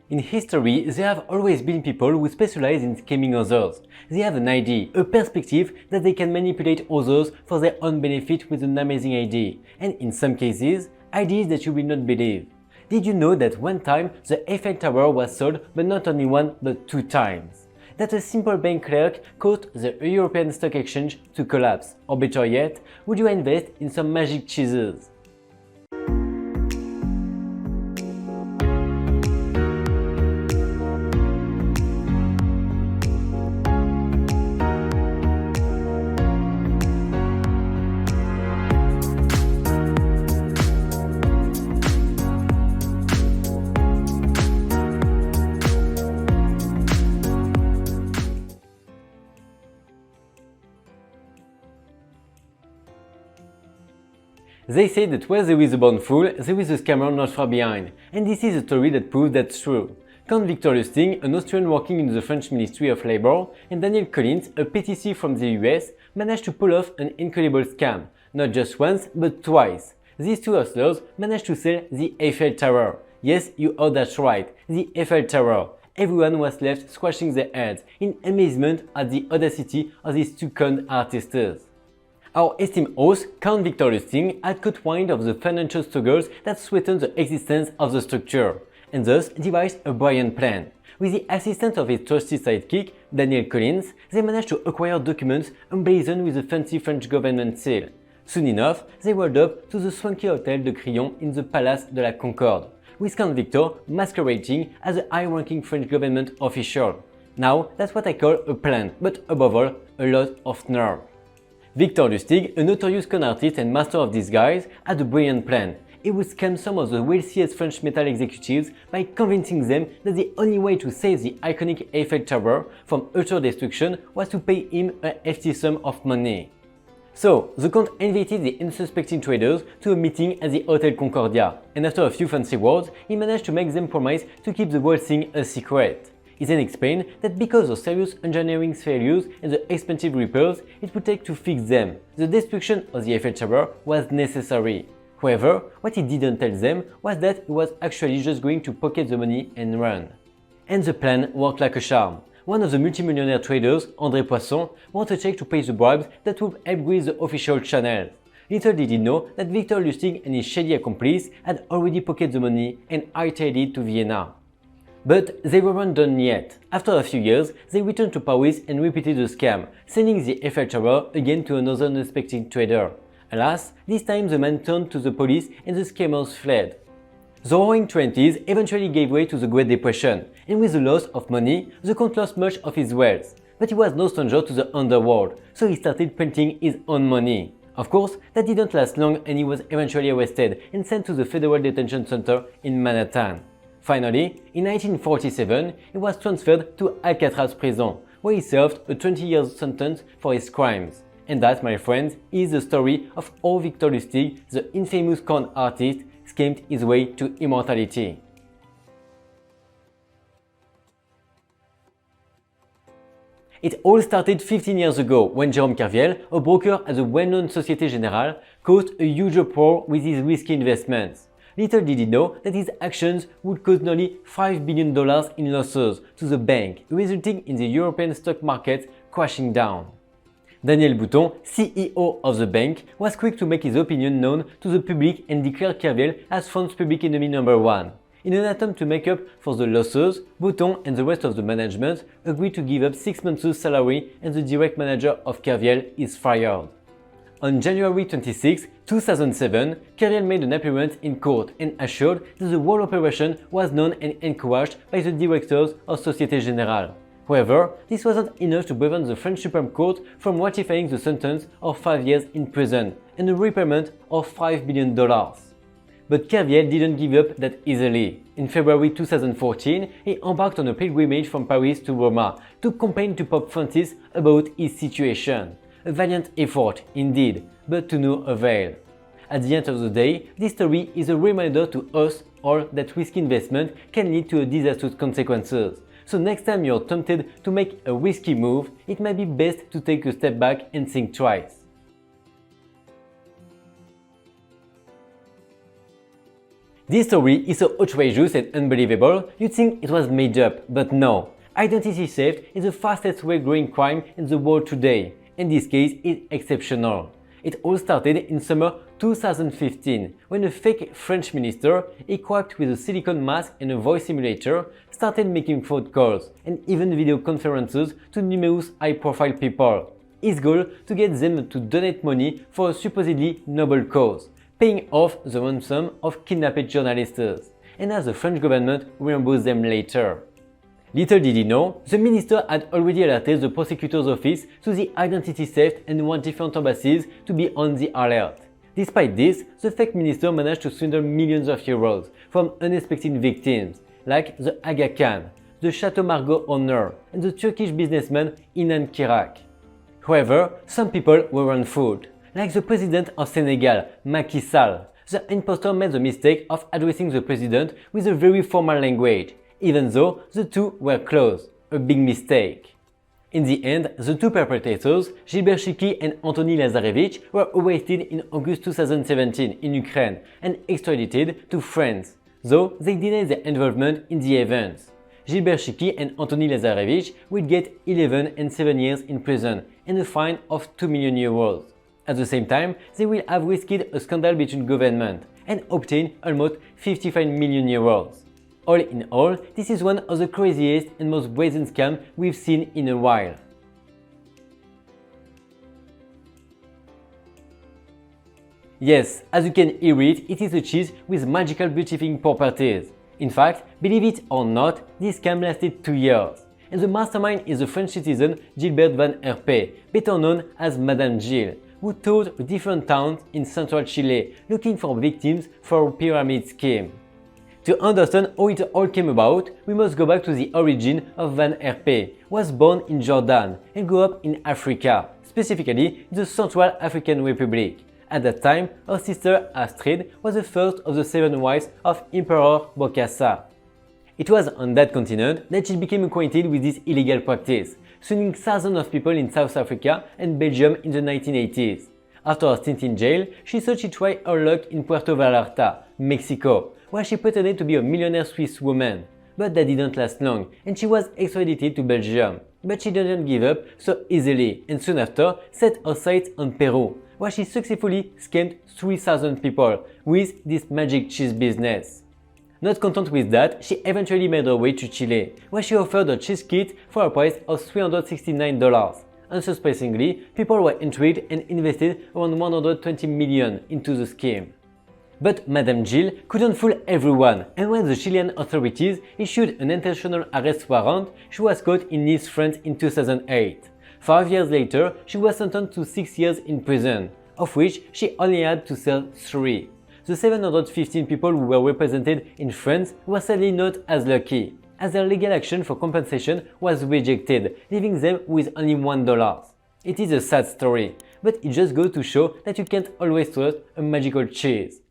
In history, there have always been people who specialize in scamming others. They have an idea, a perspective that they can manipulate others for their own benefit with an amazing idea, and in some cases, ideas that you will not believe. Did you know that one time the Eiffel Tower was sold, but not only one, but 2 times? That a simple bank clerk caused the European Stock Exchange to collapse? Or better yet, would you invest in some magic cheeses? They say that where there is a born fool, there is a scammer not far behind, and this is a story that proves that's true. Count Victor Lustig, an Austrian working in the French Ministry of Labor, and Daniel Collins, a PTC from the US, managed to pull off an incredible scam, not just once, but twice. These 2 hustlers managed to sell the Eiffel Tower. Yes, you heard that right, the Eiffel Tower. Everyone was left scratching their heads in amazement at the audacity of these 2 conned artists. Our esteemed host, Count Victor Lustig, had caught wind of the financial struggles that threatened the existence of the structure, and thus devised a brilliant plan. With the assistance of his trusty sidekick, Daniel Collins, they managed to acquire documents emblazoned with a fancy French government seal. Soon enough, they rolled up to the swanky Hotel de Crillon in the Palace de la Concorde, with Count Victor masquerading as a high-ranking French government official. Now, that's what I call a plan, but above all, a lot of nerve. Victor Lustig, a notorious con artist and master of disguise, had a brilliant plan. He would scam some of the wealthiest French metal executives by convincing them that the only way to save the iconic Eiffel Tower from utter destruction was to pay him a hefty sum of money. So, the Count invited the unsuspecting traders to a meeting at the Hotel Concordia, and after a few fancy words, he managed to make them promise to keep the whole thing a secret. He then explained that because of serious engineering failures and the expensive repairs it would take to fix them, the destruction of the Eiffel Tower was necessary. However, what he didn't tell them was that he was actually just going to pocket the money and run. And the plan worked like a charm. One of the multimillionaire traders, André Poisson, wrote a check to pay the bribes that would help with the official channels. Little did he know that Victor Lustig and his shady accomplice had already pocketed the money and hightailed it to Vienna. But they weren't done yet. After a few years, they returned to Paris and repeated the scam, selling the Eiffel Tower again to another unsuspecting trader. Alas, this time the man turned to the police and the scammers fled. The roaring 20s eventually gave way to the Great Depression, and with the loss of money, the Count lost much of his wealth. But he was no stranger to the underworld, so he started printing his own money. Of course, that didn't last long and he was eventually arrested and sent to the Federal Detention Center in Manhattan. Finally, in 1947, he was transferred to Alcatraz prison, where he served a 20-year sentence for his crimes. And that, my friends, is the story of how Victor Lustig, the infamous con artist, schemed his way to immortality. It all started 15 years ago when Jérôme Kerviel, a broker at the well-known Société Générale, caused a huge uproar with his risky investments. Little did he know that his actions would cause nearly $5 billion in losses to the bank, resulting in the European stock market crashing down. Daniel Bouton, CEO of the bank, was quick to make his opinion known to the public and declared Kerviel as France's public enemy number 1. In an attempt to make up for the losses, Bouton and the rest of the management agreed to give up 6 months' salary and the direct manager of Kerviel is fired. On January 26, 2007, Kerviel made an appearance in court and assured that the whole operation was known and encouraged by the directors of Société Générale. However, this wasn't enough to prevent the French Supreme Court from ratifying the sentence of 5 years in prison and a repayment of $5 billion. But Kerviel didn't give up that easily. In February 2014, he embarked on a pilgrimage from Paris to Roma to complain to Pope Francis about his situation. A valiant effort, indeed, but to no avail. At the end of the day, this story is a reminder to us all that risky investment can lead to disastrous consequences. So next time you're tempted to make a risky move, it might be best to take a step back and think twice. This story is so outrageous and unbelievable, you'd think it was made up, but no. Identity theft is the fastest way growing crime in the world today, and this case is exceptional. It all started in summer 2015, when a fake French minister, equipped with a silicone mask and a voice simulator, started making phone calls and even video conferences to numerous high-profile people. His goal to get them to donate money for a supposedly noble cause, paying off the ransom of kidnapped journalists, and as the French government reimbursed them later. Little did he know, the minister had already alerted the prosecutor's office to the identity theft and want different embassies to be on the alert. Despite this, the fake minister managed to swindle millions of euros from unexpected victims, like the Aga Khan, the Chateau Margaux owner, and the Turkish businessman Inan Kirak. However, some people were unfooled. Like the president of Senegal, Macky Sall, the impostor made the mistake of addressing the president with a very formal language, even though the two were close, a big mistake. In the end, the two perpetrators, Gilbert Chiki and Anthony Lazarevich, were arrested in August 2017 in Ukraine and extradited to France, though they denied their involvement in the events. Gilbert Chiki and Anthony Lazarevich will get 11 and 7 years in prison and a fine of 2 million euros. At the same time, they will have risked a scandal between governments and obtained almost 55 million euros. All in all, this is one of the craziest and most brazen scams we've seen in a while. Yes, as you can hear it, it is a cheese with magical beautifying properties. In fact, believe it or not, this scam lasted 2 years. And the mastermind is the French citizen Gilbert Van Herpé, better known as Madame Gilles, who toured different towns in central Chile looking for victims for a pyramid scheme. To understand how it all came about, we must go back to the origin of Van Herpé, who was born in Jordan and grew up in Africa, specifically in the Central African Republic. At that time, her sister Astrid was the first of the 7 wives of Emperor Bokassa. It was on that continent that she became acquainted with this illegal practice, swindling thousands of people in South Africa and Belgium in the 1980s. After a stint in jail, she thought she'd try her luck in Puerto Vallarta, Mexico, where she pretended to be a millionaire Swiss woman. But that didn't last long, and she was extradited to Belgium. But she didn't give up so easily, and soon after set her sights on Peru, where she successfully scammed 3,000 people with this magic cheese business. Not content with that, she eventually made her way to Chile, where she offered a cheese kit for a price of $369. Unsurprisingly, people were intrigued and invested around 120 million into the scheme. But Madame Gilles couldn't fool everyone, and when the Chilean authorities issued an intentional arrest warrant, she was caught in Nice, France in 2008. 5 years later, she was sentenced to 6 years in prison, of which she only had to serve 3. The 715 people who were represented in France were sadly not as lucky, as their legal action for compensation was rejected, leaving them with only $1. It is a sad story, but it just goes to show that you can't always trust a magical cheese.